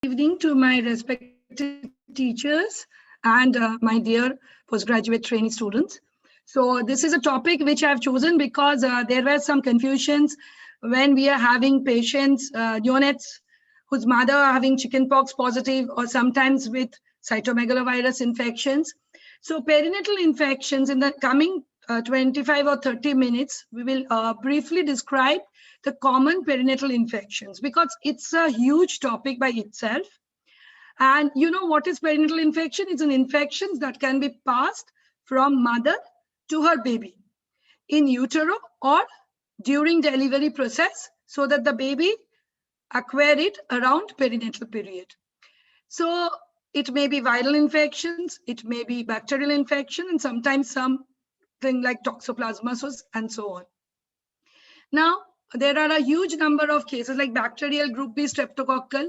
Evening to my respected teachers and my dear postgraduate trainee students. So this is a topic which I've chosen because there were some confusions when we are having patients, neonates, whose mother are having chickenpox positive or sometimes with cytomegalovirus infections. So perinatal infections in the coming 25 or 30 minutes, we will briefly describe the common perinatal infections because it's a huge topic by itself. And you know what is perinatal infection? It's an infection that can be passed from mother to her baby in utero or during delivery process so that the baby acquire it around perinatal period. So it may be viral infections, it may be bacterial infection, and sometimes something like toxoplasmosis and so on. Now, there are a huge number of cases like bacterial group B streptococcal,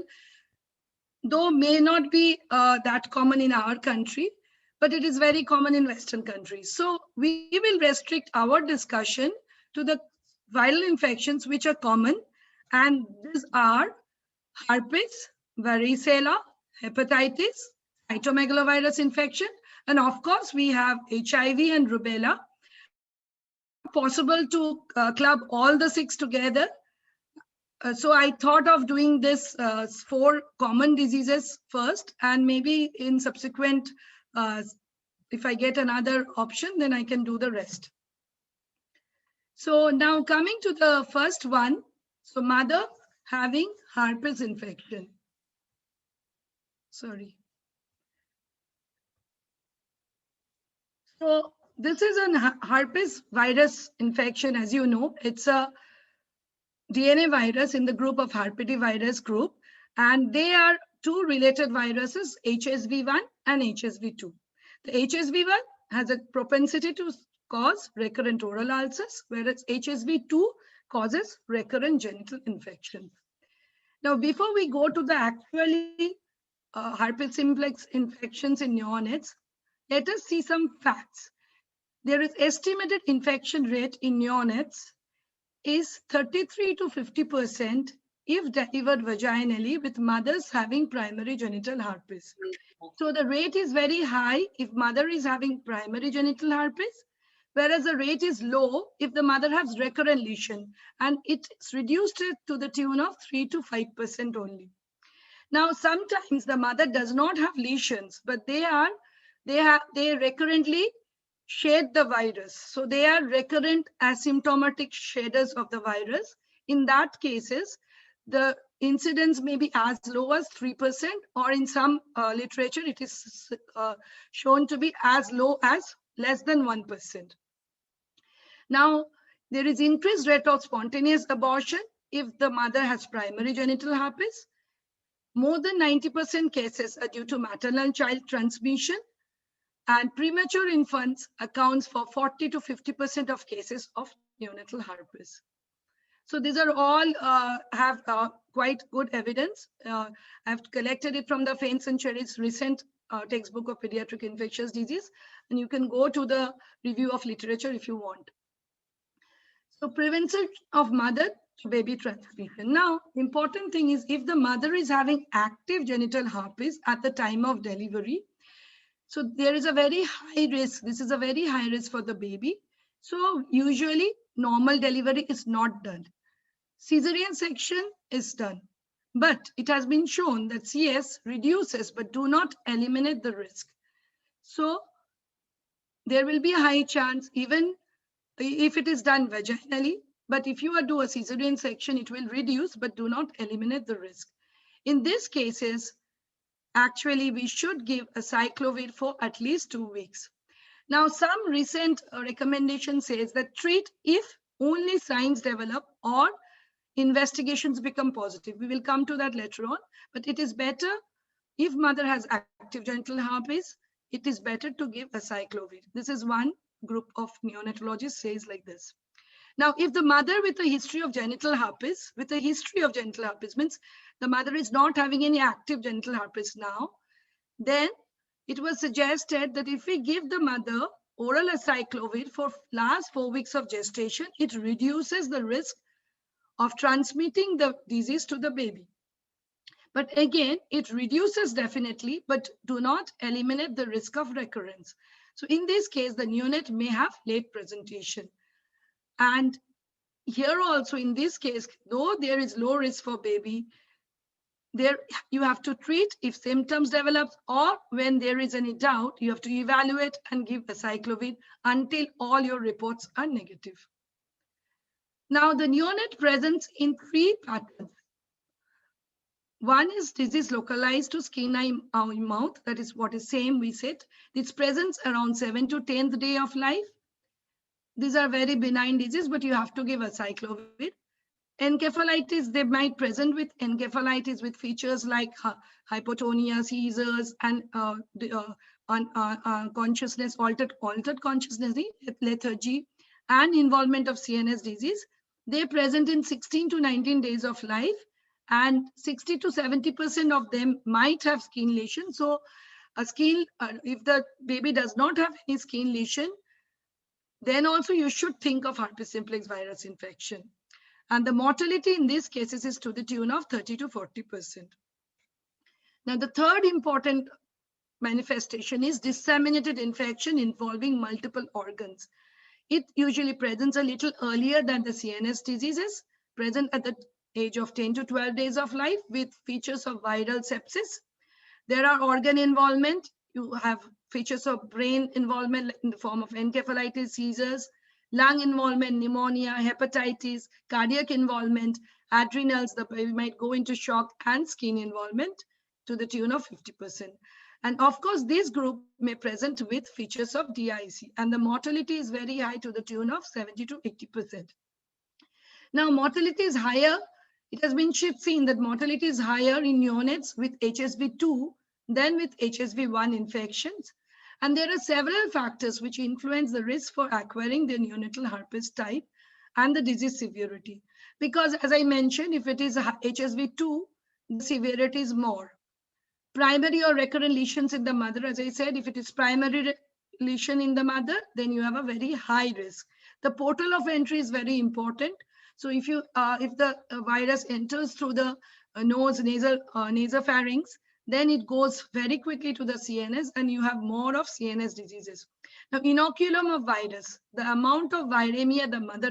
though may not be that common in our country, but it is very common in Western countries. So we will restrict our discussion to the viral infections which are common, and these are herpes, varicella, hepatitis, cytomegalovirus infection, and of course we have HIV and rubella. Not possible to club all the six together. So I thought of doing this 4 common diseases first, and maybe in subsequent, if I get another option, then I can do the rest. So now coming to the first one, so mother having herpes infection. Sorry. So this is a herpes virus infection, as you know. It's a DNA virus in the group of herpetivirus group, and they are 2 related viruses, HSV1 and HSV2. The HSV1 has a propensity to cause recurrent oral ulcers, whereas HSV2 causes recurrent genital infections. Now, before we go to the actually herpes simplex infections in neonates, let us see some facts. There is estimated infection rate in neonates is 33 to 50% if delivered vaginally with mothers having primary genital herpes. So the rate is very high if mother is having primary genital herpes, whereas the rate is low if the mother has recurrent lesion, and it's reduced to the tune of 3 to 5% only. Now, sometimes the mother does not have lesions, but they recurrently shed the virus. So they are recurrent asymptomatic shedders of the virus. In that cases, the incidence may be as low as 3%, or in some literature, it is shown to be as low as less than 1%. Now, there is increased rate of spontaneous abortion if the mother has primary genital herpes. More than 90% cases are due to maternal child transmission, and premature infants accounts for 40 to 50% of cases of neonatal herpes. So these are all have quite good evidence. I've collected it from the Faints and Cherry's recent textbook of pediatric infectious disease, and you can go to the review of literature if you want. So prevention of mother to baby transmission. Now, important thing is if the mother is having active genital herpes at the time of delivery, so there is a very high risk. This is a very high risk for the baby. So usually normal delivery is not done. Caesarean section is done. But it has been shown that CS reduces but do not eliminate the risk. So there will be a high chance even if it is done vaginally. But if you do a caesarean section, it will reduce but do not eliminate the risk. In these cases, actually, we should give acyclovir for at least 2 weeks. Now, some recent recommendation says that treat if only signs develop or investigations become positive. We will come to that later on, but it is better if mother has active genital herpes, it is better to give acyclovir. This is one group of neonatologists says like this. Now, if the mother with a history of genital herpes, means the mother is not having any active genital herpes now, then it was suggested that if we give the mother oral acyclovir for last 4 weeks of gestation, it reduces the risk of transmitting the disease to the baby. But again, it reduces definitely, but do not eliminate the risk of recurrence. So in this case, the neonate may have late presentation. And here also in this case, though there is low risk for baby, there you have to treat if symptoms develop, or when there is any doubt, you have to evaluate and give acyclovir until all your reports are negative. Now, the neonate presents in three patterns. One is disease localized to skin, eye, mouth. That is what is same we said. Its presence around 7th to 10th day of life. These are very benign disease, but you have to give acyclovir. Encephalitis, they might present with encephalitis with features like hypotonia, seizures, and consciousness, altered consciousness, lethargy, and involvement of CNS disease. They present in 16 to 19 days of life, and 60 to 70% of them might have skin lesion. So a skin, if the baby does not have any skin lesion, then also you should think of herpes simplex virus infection. And the mortality in these cases is to the tune of 30 to 40%. Now, the third important manifestation is disseminated infection involving multiple organs. It usually presents a little earlier than the CNS diseases, present at the age of 10 to 12 days of life with features of viral sepsis. There are organ involvement. You have features of brain involvement in the form of encephalitis, seizures, lung involvement, pneumonia, hepatitis, cardiac involvement, adrenals, the baby might go into shock, and skin involvement to the tune of 50%. And of course, this group may present with features of DIC, and the mortality is very high to the tune of 70 to 80%. Now, mortality is higher. It has been seen that mortality is higher in neonates with HSV2 than with HSV1 infections. And there are several factors which influence the risk for acquiring the neonatal herpes type and the disease severity. Because as I mentioned, if it is HSV2, the severity is more. Primary or recurrent lesions in the mother, as I said, if it is primary lesion in the mother, then you have a very high risk. The portal of entry is very important. So if the virus enters through the nose, nasopharynx, then it goes very quickly to the CNS, and you have more of CNS diseases. Now, inoculum of virus, the amount of viremia the mother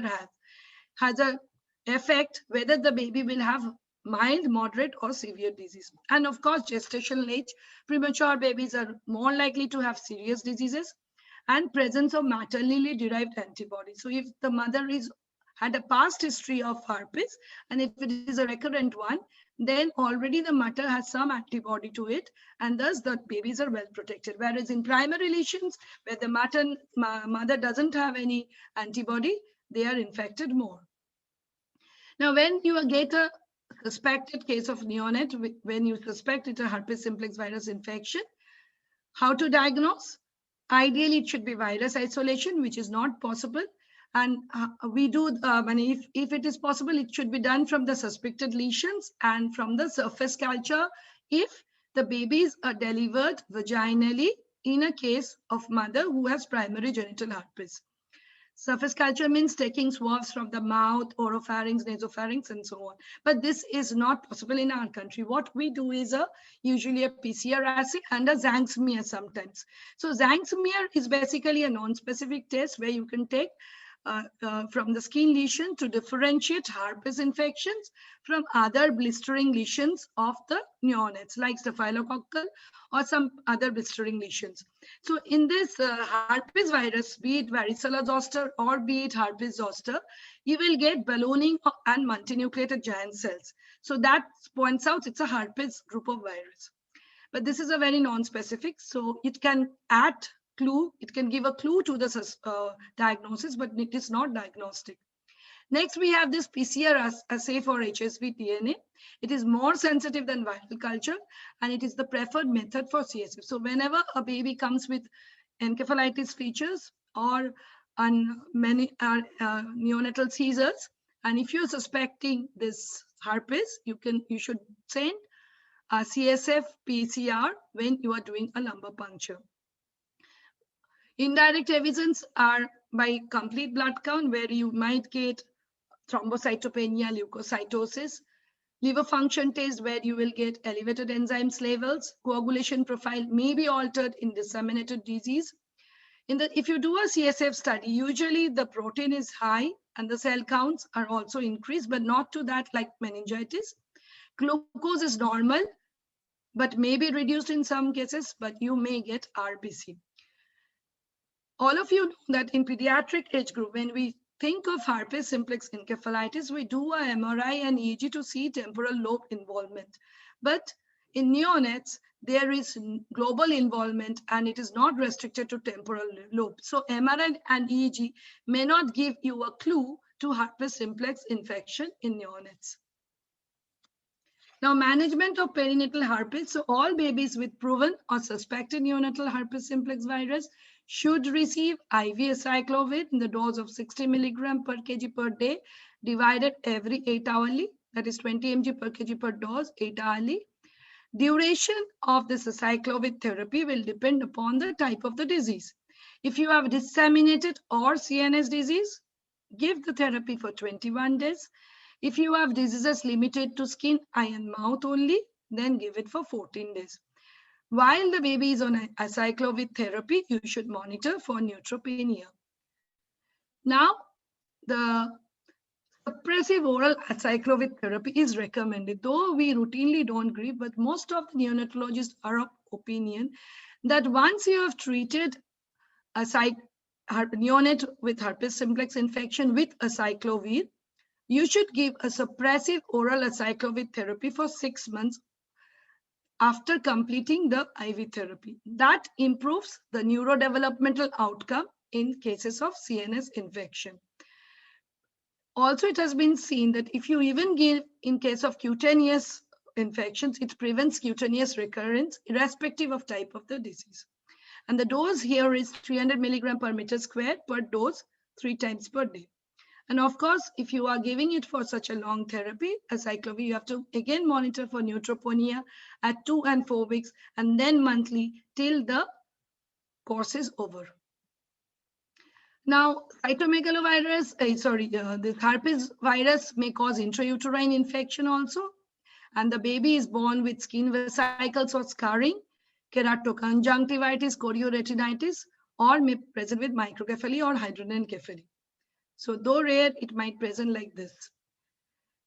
has an effect whether the baby will have mild, moderate, or severe disease. And of course, gestational age, premature babies are more likely to have serious diseases, and presence of maternally derived antibodies. So if the mother had a past history of herpes, and if it is a recurrent one, then already the mother has some antibody to it, and thus the babies are well protected. Whereas in primary lesions, where the mother doesn't have any antibody, they are infected more. Now, when you get a suspected case of neonate, when you suspect it's a herpes simplex virus infection, how to diagnose? Ideally, it should be virus isolation, which is not possible. And we do, if it is possible, it should be done from the suspected lesions and from the surface culture if the babies are delivered vaginally in a case of mother who has primary genital herpes. Surface culture means taking swabs from the mouth, oropharynx, nasopharynx, and so on. But this is not possible in our country. What we do is usually a PCR assay and a Zhang smear sometimes. So Zhang smear is basically a non-specific test where you can take from the skin lesion to differentiate herpes infections from other blistering lesions of the neonates, like staphylococcal or some other blistering lesions. So in this herpes virus, be it varicella zoster or be it herpes zoster, you will get ballooning and multinucleated giant cells. So that points out it's a herpes group of virus. But this is a very non-specific, so it can add clue, it can give a clue to the diagnosis, but it is not diagnostic. Next, we have this PCR assay for HSV DNA. It is more sensitive than viral culture, and it is the preferred method for CSF. So whenever a baby comes with encephalitis features or many neonatal seizures, and if you're suspecting this herpes, you should send a CSF PCR when you are doing a lumbar puncture. Indirect evidence are by complete blood count, where you might get thrombocytopenia, leukocytosis, Liver function test where you will get elevated enzymes levels. Coagulation profile may be altered in disseminated disease. If you do a CSF study, usually the protein is high and the cell counts are also increased, but not to that like meningitis. Glucose is normal, but may be reduced in some cases, but you may get RBC. All of you know that in pediatric age group, when we think of herpes simplex encephalitis, we do a MRI and EEG to see temporal lobe involvement. But in neonates, there is global involvement and it is not restricted to temporal lobe. So MRI and EEG may not give you a clue to herpes simplex infection in neonates. Now, management of perinatal herpes. So all babies with proven or suspected neonatal herpes simplex virus should receive IV acyclovir in the dose of 60 milligram per kg per day, divided every 8 hourly. That is 20 mg per kg per dose, 8 hourly. Duration of this acyclovir therapy will depend upon the type of the disease. If you have disseminated or CNS disease, give the therapy for 21 days. If you have diseases limited to skin, eye, and mouth only, then give it for 14 days. While the baby is on acyclovir therapy, you should monitor for neutropenia. Now, the suppressive oral acyclovir therapy is recommended, though we routinely don't give, but most of the neonatologists are of opinion that once you have treated a neonate with herpes simplex infection with acyclovir, you should give a suppressive oral acyclovir therapy for 6 months after completing the IV therapy. That improves the neurodevelopmental outcome in cases of CNS infection. Also, it has been seen that if you even give in case of cutaneous infections, it prevents cutaneous recurrence irrespective of type of the disease. And the dose here is 300 milligram per meter square per dose 3 times per day. And of course, if you are giving it for such a long therapy, acyclovir, you have to again monitor for neutropenia at 2 and 4 weeks, and then monthly till the course is over. Now, cytomegalovirus, the herpes virus may cause intrauterine infection also, and the baby is born with skin vesicles or scarring, keratoconjunctivitis, chorioretinitis, or may present with microcephaly or hydranencephaly. So though rare, it might present like this.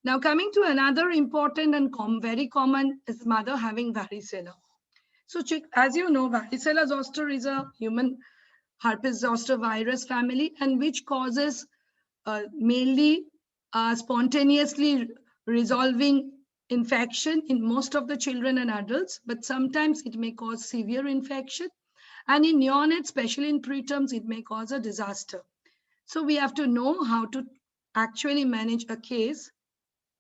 Now coming to another important and very common is mother having varicella. So as you know, varicella zoster is a human herpes zoster virus family, and which causes mainly spontaneously resolving infection in most of the children and adults, but sometimes it may cause severe infection. And in neonates, especially in preterms, it may cause a disaster. So we have to know how to actually manage a case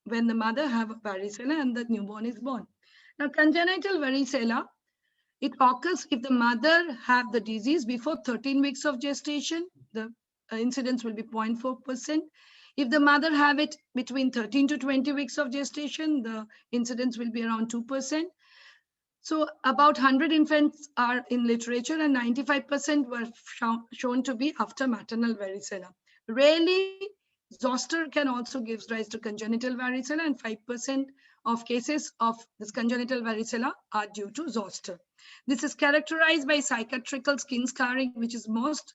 when the mother have varicella and the newborn is born. Now, congenital varicella, it occurs if the mother have the disease before 13 weeks of gestation, the incidence will be 0.4%. If the mother have it between 13 to 20 weeks of gestation, the incidence will be around 2%. So about 100 infants are in literature and 95% were shown to be after maternal varicella. Rarely, zoster can also give rise to congenital varicella, and 5% of cases of this congenital varicella are due to zoster. This is characterized by cicatricial skin scarring, which is most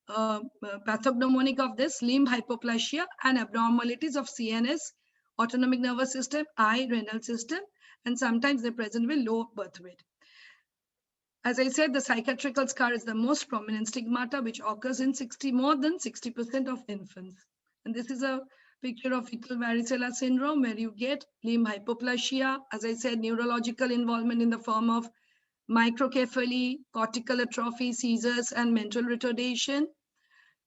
pathognomonic of this, limb hypoplasia, and abnormalities of CNS, autonomic nervous system, eye, renal system, and sometimes they're present with low birth weight. As I said, the cicatricial scar is the most prominent stigmata, which occurs in more than 60% of infants. And this is a picture of fetal varicella syndrome, where you get limb hypoplasia, as I said, neurological involvement in the form of microcephaly, cortical atrophy, seizures, and mental retardation.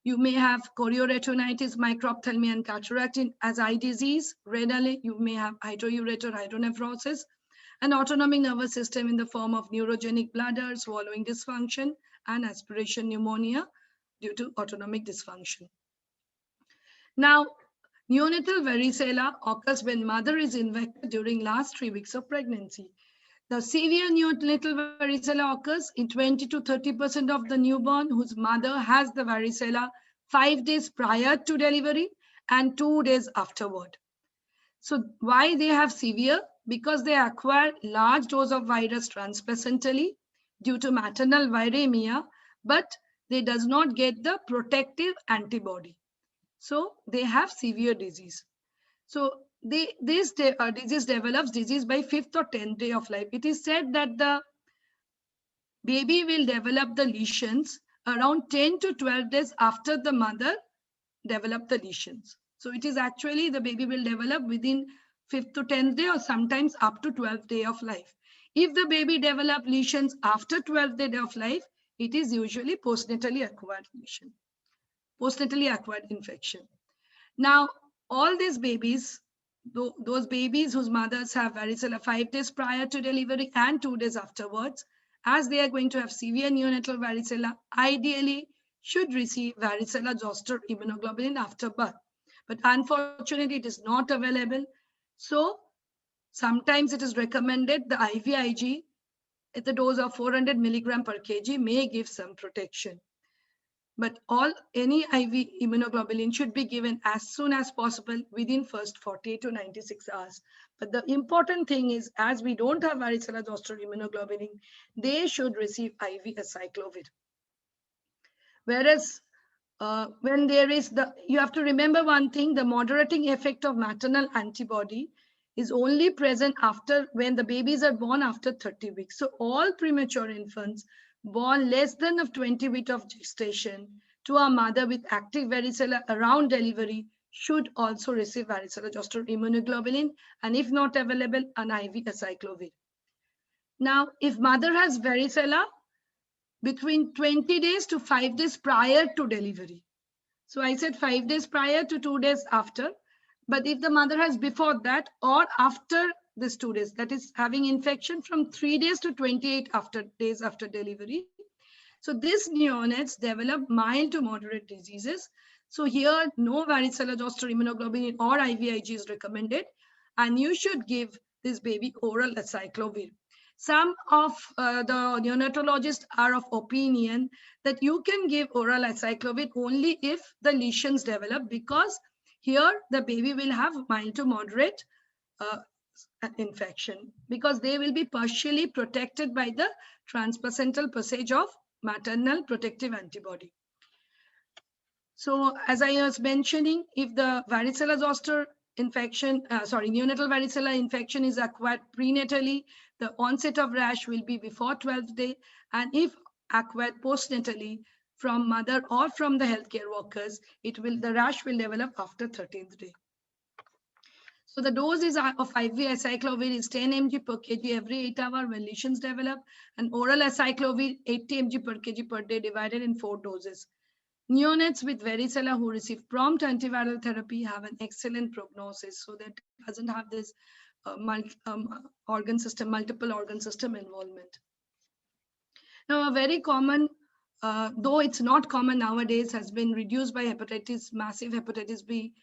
You may have chorioretinitis, microphthalmia, and cataract as eye disease. Renally, you may have hydroureter, hydronephrosis, and autonomic nervous system in the form of neurogenic bladder, swallowing dysfunction, and aspiration pneumonia due to autonomic dysfunction. Now, neonatal varicella occurs when mother is infected during last 3 weeks of pregnancy. The severe neonatal varicella occurs in 20 to 30% of the newborn whose mother has the varicella 5 days prior to delivery and 2 days afterward. So why they have severe? Because they acquire large dose of virus transplacentally due to maternal viremia, but they does not get the protective antibody. So they have severe disease. So this disease develops disease by 5th or 10th day of life. It is said that the baby will develop the lesions around 10 to 12 days after the mother develop the lesions. So it is actually the baby will develop within 5th to 10th day or sometimes up to 12th day of life. If the baby develop lesions after 12th day of life, it is usually postnatally acquired lesion, postnatally acquired infection. Now, all these babies, those babies whose mothers have varicella 5 days prior to delivery and 2 days afterwards, as they are going to have severe neonatal varicella, ideally should receive varicella zoster immunoglobulin after birth. But unfortunately, it is not available. So sometimes it is recommended the IVIG at the dose of 400 milligram per kg may give some protection. But any IV immunoglobulin should be given as soon as possible within first 48 to 96 hours. But the important thing is, as we don't have varicella zoster immunoglobulin, they should receive IV acyclovir. Whereas when there is you have to remember one thing, the moderating effect of maternal antibody is only present after when the babies are born after 30 weeks. So all premature infants born less than of 20 weeks of gestation to a mother with active varicella around delivery should also receive varicella zoster immunoglobulin, and if not available, an IV acyclovir. Now, if mother has varicella between 20 days to 5 days prior to delivery. So I said 5 days prior to 2 days after. But if the mother has before that or after this 2 days, that is having infection from 3 days to 28 days after delivery. So these neonates develop mild to moderate diseases. So here, no varicella zoster immunoglobulin or IVIG is recommended. And you should give this baby oral acyclovir. Some of the neonatologists are of opinion that you can give oral acyclovir only if the lesions develop, because here the baby will have mild to moderate infection, because they will be partially protected by the transplacental passage of maternal protective antibody. So as I was mentioning, if the varicella zoster infection, neonatal varicella infection is acquired prenatally, the onset of rash will be before 12th day. And if acquired postnatally from mother or from the healthcare workers, the rash will develop after 13th day. So the dose of IV acyclovir is 10 mg per kg every 8 hours when lesions develop, and oral acyclovir 80 mg per kg per day divided in 4 doses. Neonates with varicella who receive prompt antiviral therapy have an excellent prognosis, so that doesn't have this multiple organ system involvement. Now, a very common, though it's not common nowadays, has been reduced by massive hepatitis B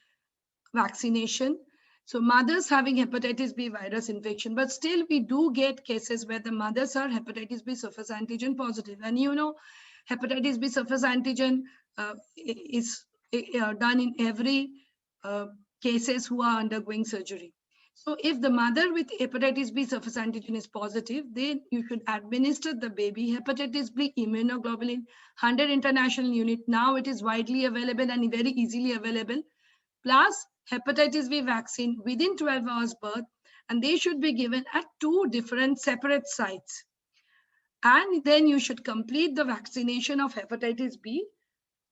vaccination. So mothers having hepatitis B virus infection, but still we do get cases where the mothers are hepatitis B surface antigen positive. And hepatitis B surface antigen is done in every cases who are undergoing surgery. So if the mother with hepatitis B surface antigen is positive, then you should administer the baby hepatitis B immunoglobulin 100 international unit. Now it is widely available and very easily available, plus hepatitis B vaccine within 12 hours birth, and they should be given at 2 different separate sites. And then you should complete the vaccination of hepatitis B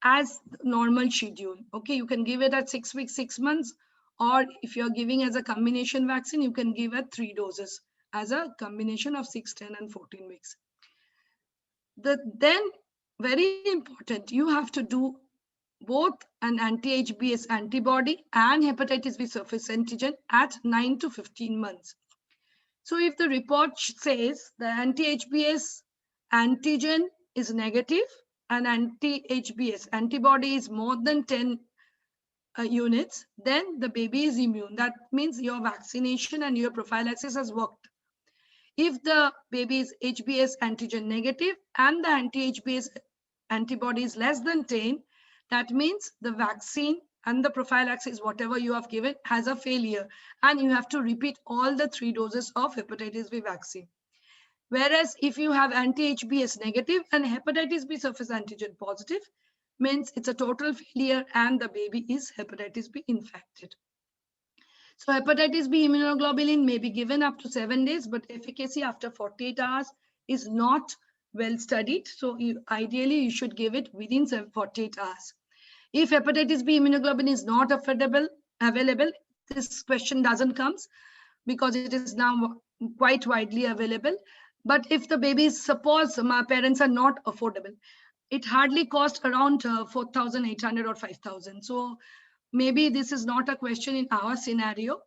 as normal schedule. Okay, you can give it at 6 weeks, 6 months, or if you're giving as a combination vaccine, you can give at 3 doses as a combination of 6, 10, and 14 weeks. Then, very important, you have to do both an anti-HBs antibody and hepatitis B surface antigen at 9 to 15 months. So if the report says the anti-HBs antigen is negative and anti-HBs antibody is more than 10 units, then the baby is immune. That means your vaccination and your prophylaxis has worked. If the baby is HBs antigen negative and the anti-HBs antibody is less than 10, that means the vaccine and the prophylaxis, whatever you have given, has a failure, and you have to repeat all the 3 doses of hepatitis B vaccine. Whereas if you have anti-HBs negative and hepatitis B surface antigen positive, means it's a total failure and the baby is hepatitis B infected. So hepatitis B immunoglobulin may be given up to 7 days, but efficacy after 48 hours is not well studied. So ideally, you should give it within 48 hours. If hepatitis B immunoglobulin is not available, this question doesn't come because it is now quite widely available. But if the baby, suppose my parents are not affordable, it hardly costs around 4,800 or 5,000. So maybe this is not a question in our scenario,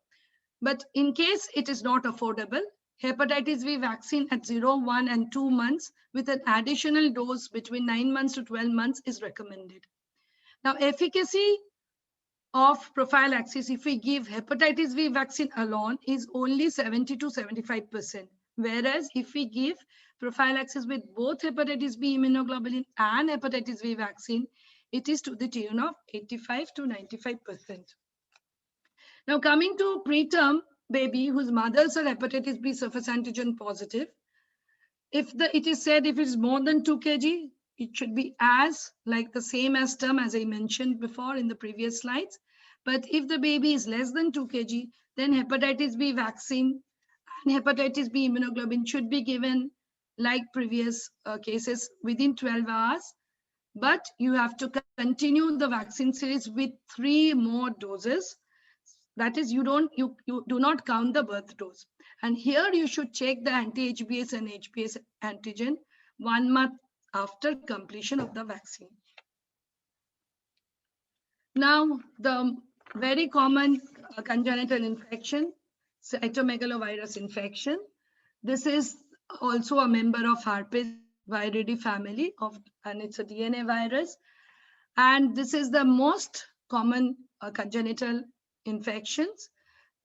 but in case it is not affordable, hepatitis B vaccine at 0, 1, and 2 months with an additional dose between 9 months to 12 months is recommended. Now, efficacy of prophylaxis, if we give hepatitis B vaccine alone, is only 70 to 75%. Whereas if we give prophylaxis with both hepatitis B immunoglobulin and hepatitis B vaccine, it is to the tune of 85 to 95%. Now coming to preterm baby whose mothers are hepatitis B surface antigen positive, if it is said if it's more than 2 kg, it should be as like the same as term as I mentioned before in the previous slides. But if the baby is less than 2 kg, then hepatitis B vaccine and hepatitis B immunoglobulin should be given like previous cases within 12 hours. But you have to continue the vaccine series with 3 more doses. That is, you do not count the birth dose. And here you should check the anti-HBs and HBs antigen 1 month after completion of the vaccine. Now, the very common congenital infection, cytomegalovirus infection. This is also a member of herpes viridae family and it's a DNA virus. And this is the most common congenital infections.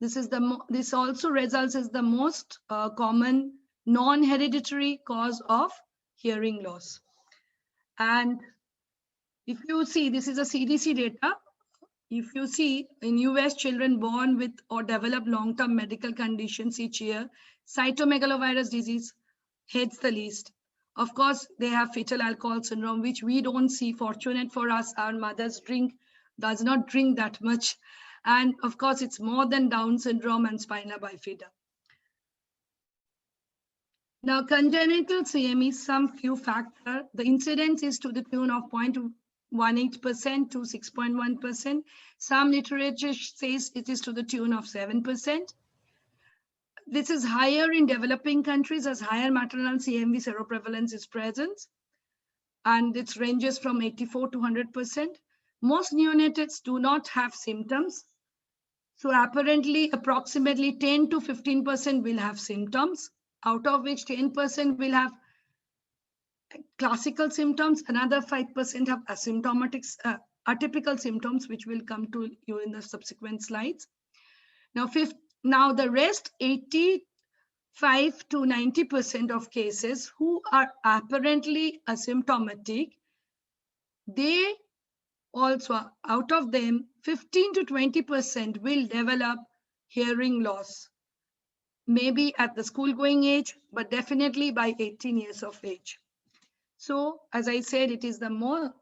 This also results as the most common non-hereditary cause of hearing loss. And if you see, this is a CDC data. If you see in US, children born with or develop long-term medical conditions each year, cytomegalovirus disease heads the list. Of course, they have fetal alcohol syndrome, which we don't see. Fortunate for us, our mothers does not drink that much. And of course, it's more than Down syndrome and spina bifida. Now, congenital CME, some few factor. The incidence is to the tune of 0.18% to 6.1%. Some literature says it is to the tune of 7%. This is higher in developing countries as higher maternal CMV seroprevalence is present. And it ranges from 84 to 100%. Most neonates do not have symptoms. So apparently, approximately 10 to 15% will have symptoms, out of which 10% will have classical symptoms, another 5% have asymptomatic, atypical symptoms, which will come to you in the subsequent slides. Now the rest, 85 to 90% of cases who are apparently asymptomatic, they also, out of them, 15 to 20% will develop hearing loss, maybe at the school-going age, but definitely by 18 years of age. So, as I said, it is the more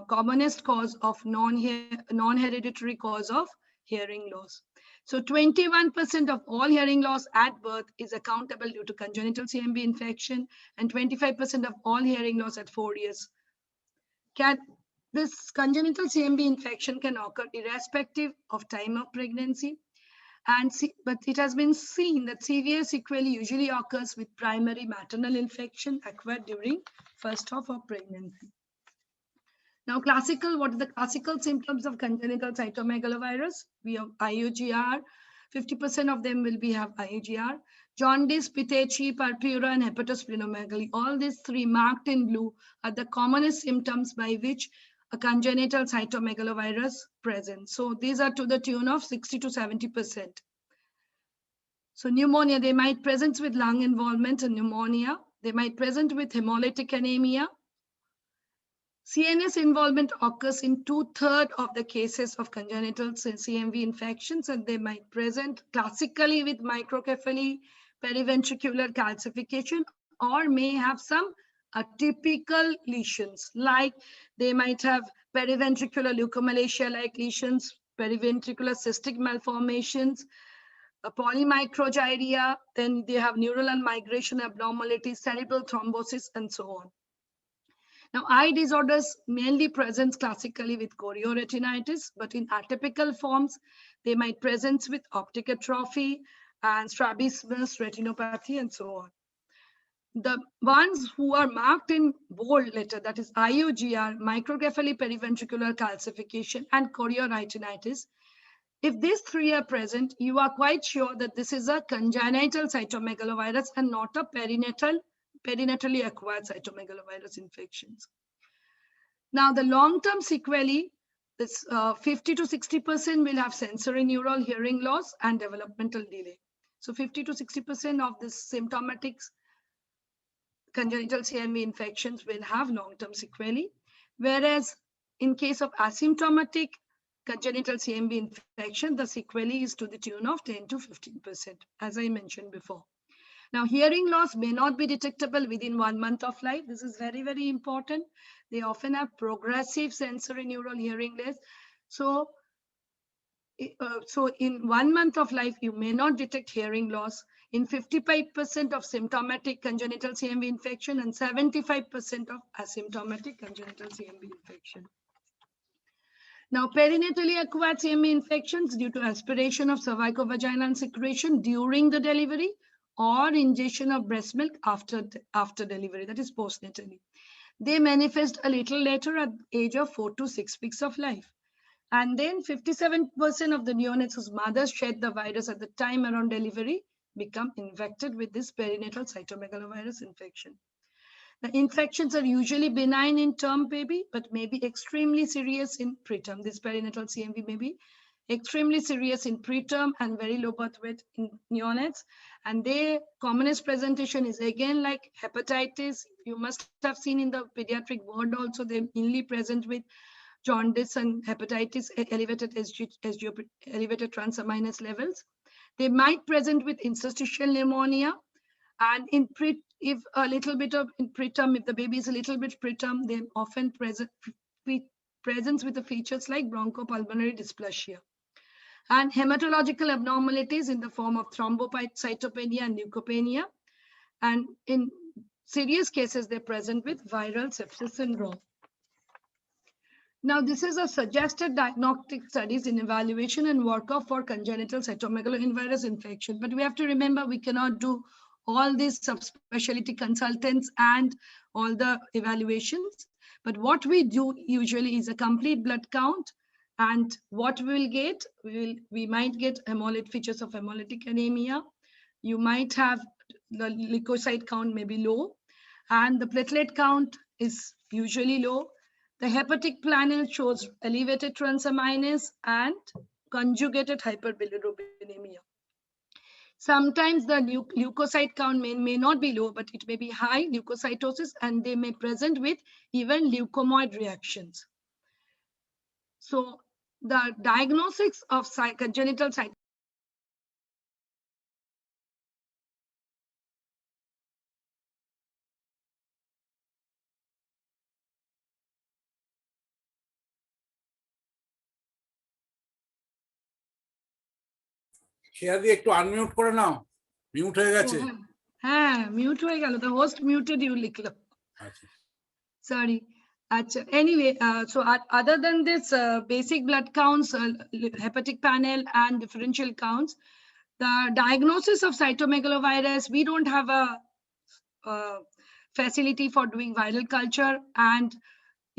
commonest cause of non-hereditary cause of hearing loss. So 21% of all hearing loss at birth is accountable due to congenital CMV infection, and 25% of all hearing loss at 4 years. This congenital CMV infection can occur irrespective of time of pregnancy, but it has been seen that severe sequelae usually occurs with primary maternal infection acquired during first half of pregnancy. Now, what are the classical symptoms of congenital cytomegalovirus? We have IUGR. 50% of them will have IUGR. Jaundice, petechiae, purpura, and hepatosplenomegaly. All these 3 marked in blue are the commonest symptoms by which a congenital cytomegalovirus present. So these are to the tune of 60 to 70%. So pneumonia, they might present with lung involvement and pneumonia. They might present with hemolytic anemia. CNS involvement occurs in 2/3 of the cases of congenital CMV infections, and they might present classically with microcephaly, periventricular calcification, or may have some atypical lesions, like they might have periventricular leukomalacia-like lesions, periventricular cystic malformations, a polymicrogyria, then they have neuronal migration abnormalities, cerebral thrombosis, and so on. Now, eye disorders mainly present classically with chorioretinitis, but in atypical forms, they might present with optic atrophy and strabismus, retinopathy, and so on. The ones who are marked in bold letter, that is IUGR, microcephaly periventricular calcification, and chorioretinitis, if these three are present, you are quite sure that this is a congenital cytomegalovirus and not a perinatally acquired cytomegalovirus infections. Now, the long-term sequelae, this 50 to 60% will have sensory neural hearing loss and developmental delay. So 50 to 60% of this symptomatic congenital CMV infections will have long-term sequelae, whereas in case of asymptomatic congenital CMV infection, the sequelae is to the tune of 10 to 15%, as I mentioned before. Now, hearing loss may not be detectable within 1 month of life. This is very, very important. They often have progressive sensory neural hearing loss. So in 1 month of life, you may not detect hearing loss in 55% of symptomatic congenital CMV infection and 75% of asymptomatic congenital CMV infection. Now, perinatally acquired CMV infections due to aspiration of cervicovaginal secretion during the delivery or ingestion of breast milk after delivery, that is postnatally. They manifest a little later at the age of 4 to 6 weeks of life. And then 57% of the neonates whose mothers shed the virus at the time around delivery become infected with this perinatal cytomegalovirus infection. The infections are usually benign in term baby, but may be extremely serious in preterm. This perinatal CMV may be extremely serious in preterm and very low birth weight in neonates. And their commonest presentation is again like hepatitis. You must have seen in the pediatric ward also, they're mainly present with jaundice and hepatitis, elevated elevated transaminase levels. They might present with interstitial pneumonia, and if a little bit of in preterm, if the baby is a little bit preterm, they often presents with the features like bronchopulmonary dysplasia and hematological abnormalities in the form of thrombocytopenia and leukopenia. And in serious cases, they're present with viral sepsis syndrome. Now, this is a suggested diagnostic studies in evaluation and workup for congenital cytomegalovirus infection. But we have to remember, we cannot do all these subspecialty consultants and all the evaluations. But what we do usually is a complete blood count. And what we will get, we might get features of hemolytic anemia. You might have the leukocyte count may be low. And the platelet count is usually low. The hepatic panel shows elevated transaminase and conjugated hyperbilirubinemia. Sometimes the leukocyte count may not be low, but it may be high leukocytosis, and they may present with even leukomoid reactions. So the diagnosis of congenital cytomegalovirus share দিয়ে একটু unmute করে নাও, mute হয়ে গেছে। হ্যাঁ, mute হয়ে গেল, the host muted you লিখলো। Sorry. Anyway, so other than this basic blood counts, hepatic panel and differential counts, the diagnosis of cytomegalovirus, we don't have a facility for doing viral culture, and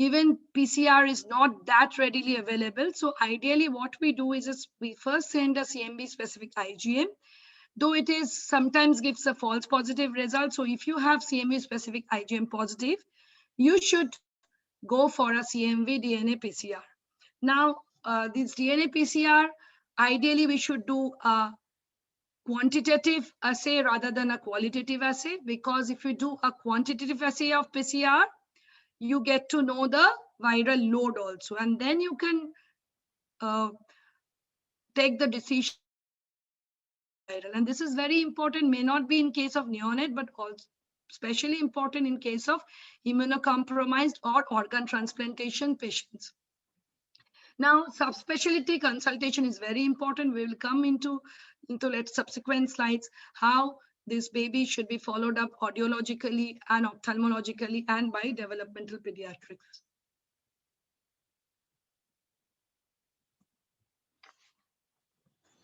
even PCR is not that readily available. So ideally what we do is we first send a CMV specific IgM, though it is sometimes gives a false positive result. So if you have CMV specific IgM positive, you should go for a CMV DNA PCR. Now, this DNA PCR, ideally we should do a quantitative assay rather than a qualitative assay, because if you do a quantitative assay of PCR, you get to know the viral load also, and then you can take the decision. And this is very important, may not be in case of neonate, but also especially important in case of immunocompromised or organ transplantation patients. Now, subspecialty consultation is very important. We will come into subsequent slides how this baby should be followed up audiologically and ophthalmologically and by developmental pediatrics.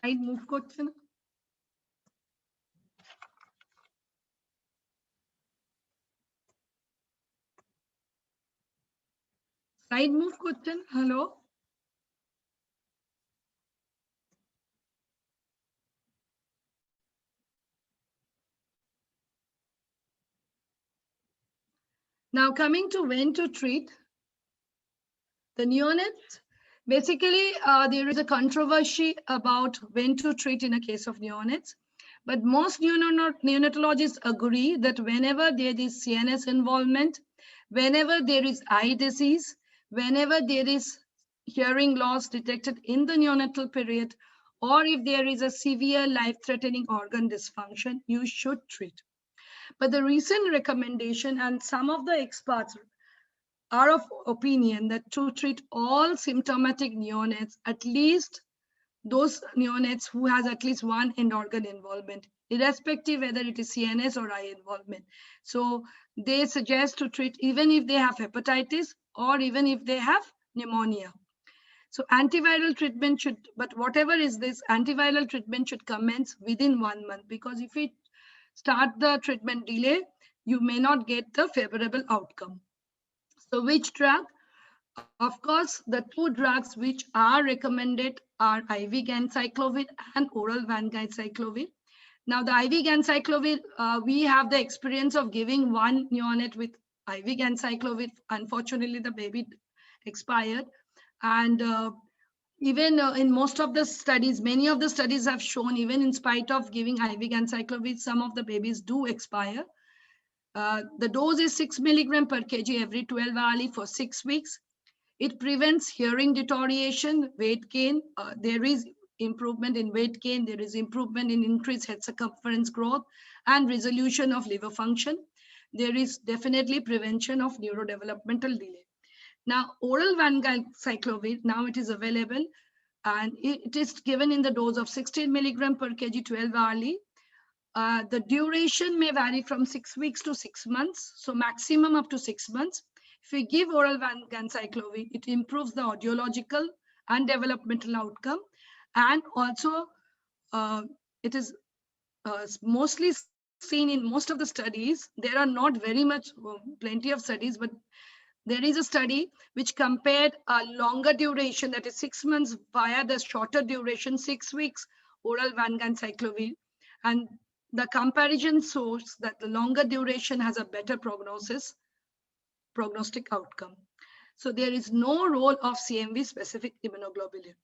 Slide move করছে না? Slide move করছেন? Hello? Now coming to when to treat the neonates. Basically, there is a controversy about when to treat in a case of neonates, but most neonatologists agree that whenever there is CNS involvement, whenever there is eye disease, whenever there is hearing loss detected in the neonatal period, or if there is a severe life-threatening organ dysfunction, you should treat. But the recent recommendation, and some of the experts are of opinion, that to treat all symptomatic neonates, at least those neonates who has at least one end organ involvement, irrespective whether it is CNS or eye involvement. So they suggest to treat even if they have hepatitis or even if they have pneumonia. So antiviral treatment should, but whatever is this, antiviral treatment should commence within 1 month, because if we start the treatment delay, you may not get the favorable outcome. So which drug? Of course, the two drugs which are recommended are IV ganciclovir and oral vancomycin. Now the IV ganciclovir, we have the experience of giving one neonate with IV ganciclovir. Unfortunately, the baby expired. And even in most of the studies, many of the studies have shown, even in spite of giving IV ganciclovir, some of the babies do expire. The dose is 6 milligram per kg every 12 hourly for 6 weeks. It prevents hearing deterioration, weight gain. There is improvement in weight gain. There is improvement in increased head circumference growth and resolution of liver function. There is definitely prevention of neurodevelopmental delay. Now, oral vancomycin, now it is available, and it is given in the dose of 16 milligram per kg 12 hourly. The duration may vary from 6 weeks to 6 months, so maximum up to 6 months. If we give oral vancomycin, it improves the audiological and developmental outcome, and also it is mostly seen in most of the studies. There are not very much, plenty of studies, but there is a study which compared a longer duration, that is 6 months, via the shorter duration, 6 weeks oral vancomycin, and the comparison shows that the longer duration has a better prognostic outcome. So there is no role of CMV specific immunoglobulin.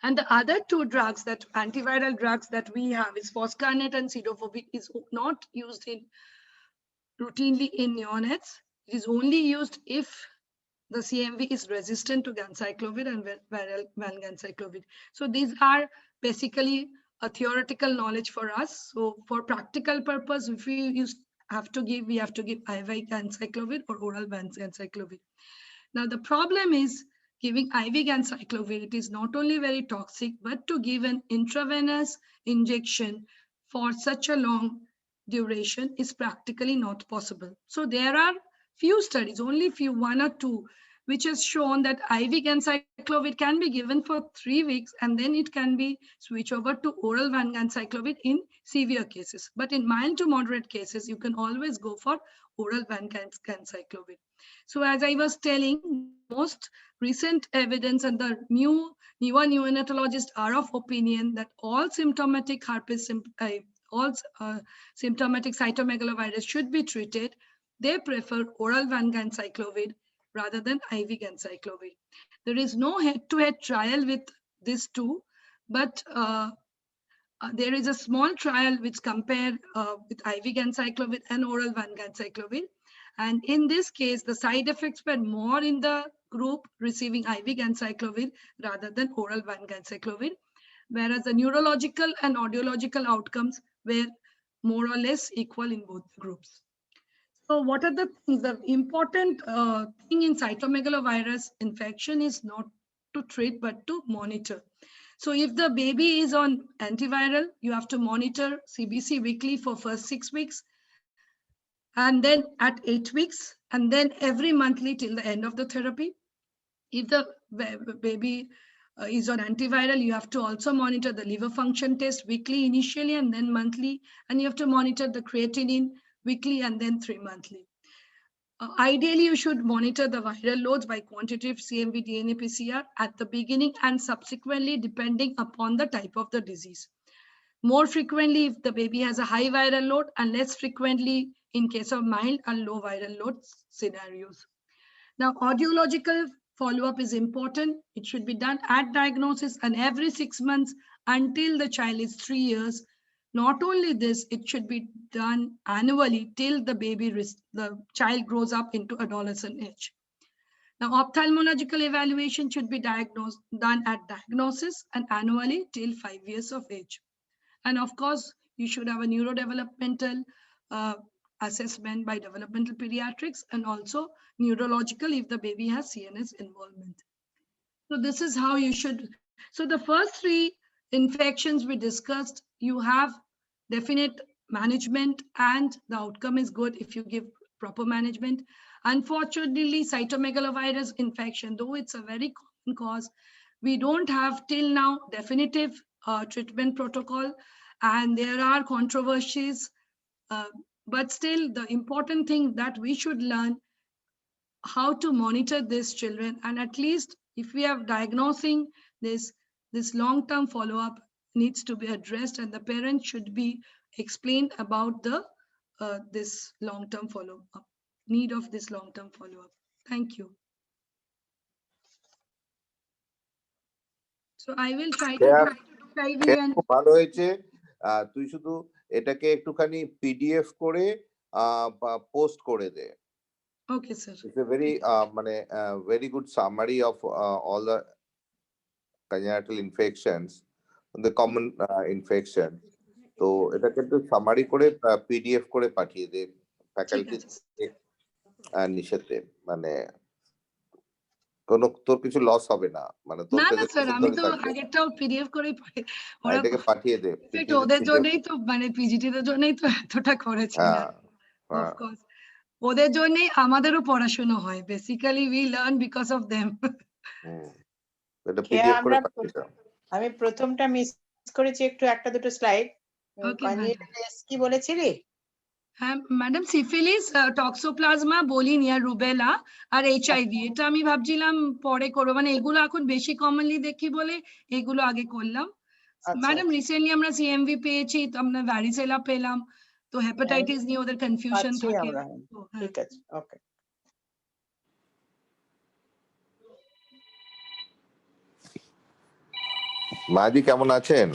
And the other two drugs, that antiviral drugs that we have, is foscarnet and cidofovir, is not used routinely in neonates. It is only used if the CMV is resistant to ganciclovir and vancomycin. So these are basically a theoretical knowledge for us. So for practical purpose, if we have to give, we have to give IV ganciclovir or oral vancomycin. Now the problem is giving IV ganciclovir. It is not only very toxic, but to give an intravenous injection for such a long duration is practically not possible. So there are few studies, only few, 1 or 2, which has shown that IV ganciclovir can be given for 3 weeks, and then it can be switched over to oral vancomycin in severe cases. But in mild to moderate cases, you can always go for oral vancomycin. So as I was telling, most recent evidence and the newer neonatologists are of opinion that all symptomatic herpes, symptomatic cytomegalovirus should be treated. They prefer oral vancomycin rather than IV ganciclovir. There is no head-to-head trial with these two, but there is a small trial which compared with IV ganciclovir and oral vancomycin, And in this case, the side effects were more in the group receiving IV ganciclovir rather than oral ganciclovir, whereas the neurological and audiological outcomes were more or less equal in both groups. So what are the things? The important thing in cytomegalovirus infection is not to treat, but to monitor. So if the baby is on antiviral, you have to monitor CBC weekly for first 6 weeks, and then at 8 weeks, and then every monthly till the end of the therapy. If the baby is on antiviral, you have to also monitor the liver function test weekly initially and then monthly, and you have to monitor the creatinine weekly and then 3 monthly. Ideally, you should monitor the viral loads by quantitative CMV DNA PCR at the beginning and subsequently depending upon the type of the disease. More frequently if the baby has a high viral load, and less frequently in case of mild and low viral load scenarios. Now, audiological follow-up is important. It should be done at diagnosis and every 6 months until the child is 3 years. Not only this, it should be done annually till the child grows up into adolescent age. Now, ophthalmological evaluation should be done at diagnosis and annually till 5 years of age. And of course, you should have a neurodevelopmental assessment by developmental pediatrics, and also neurological if the baby has CNS involvement. So this is how you should. So the first 3 infections we discussed, you have definite management and the outcome is good if you give proper management. Unfortunately, cytomegalovirus infection, though it's a very common cause, we don't have till now definitive treatment protocol, and there are controversies, but still the important thing that we should learn how to monitor these children, and at least if we are diagnosing this long-term follow-up needs to be addressed, and the parents should be explained about the this long-term follow-up, need of this long-term follow-up. Thank you. So I will try to dive in and ভালো হয়েছে। তুই শুধু এটাকে একটুখানি PDF করে post করে দে। okay sir. It's a very very good summary of all the congenital infections, the common infection. তো এটাকে একটু সামারি করে পিডিএফ করে পাঠিয়ে দে ফ্যাকাল্টি নিষেধে, মানে তোর কিছু লস হবে না, মানে তোর স্যার আমি তো আগেরটাও পিডিএফ করে এটাকে পাঠিয়ে দে। ওদের জন্যই তো মানে পিজিটিদের জন্যই তো এতটা করেছিলাম। অফ কোর্স ওদের জন্যই আমাদেরও পড়াশোনা হয়, basically we learn because of them. এটা পিডিএফ করে পাঠিয়ে দাও। আমি প্রথমটা মিস করেছি একটু, একটা দুটো স্লাইড। কি বলেছিলি? হ্যাঁ ম্যাডাম, সিফিলিস, টক্সোপ্লাজমা, বোলিনিয়া, রুবেলা আর এইচআইভি, এটা আমি ভাবছিলাম পরে করবো, মানে এগুলো এখন বেশি কমনলি দেখি বলে এগুলো আগে করলাম। ম্যাডাম রিসেন্টলি আমরা সিএমভি পেয়েছি, তো আমরা ভ্যারিসেলা পেলাম, তো হেপাটাইটিস নিয়ে ওদের কনফিউশন থাকে। ঠিক আছে, ওকে। মাদি কেমন আছেন?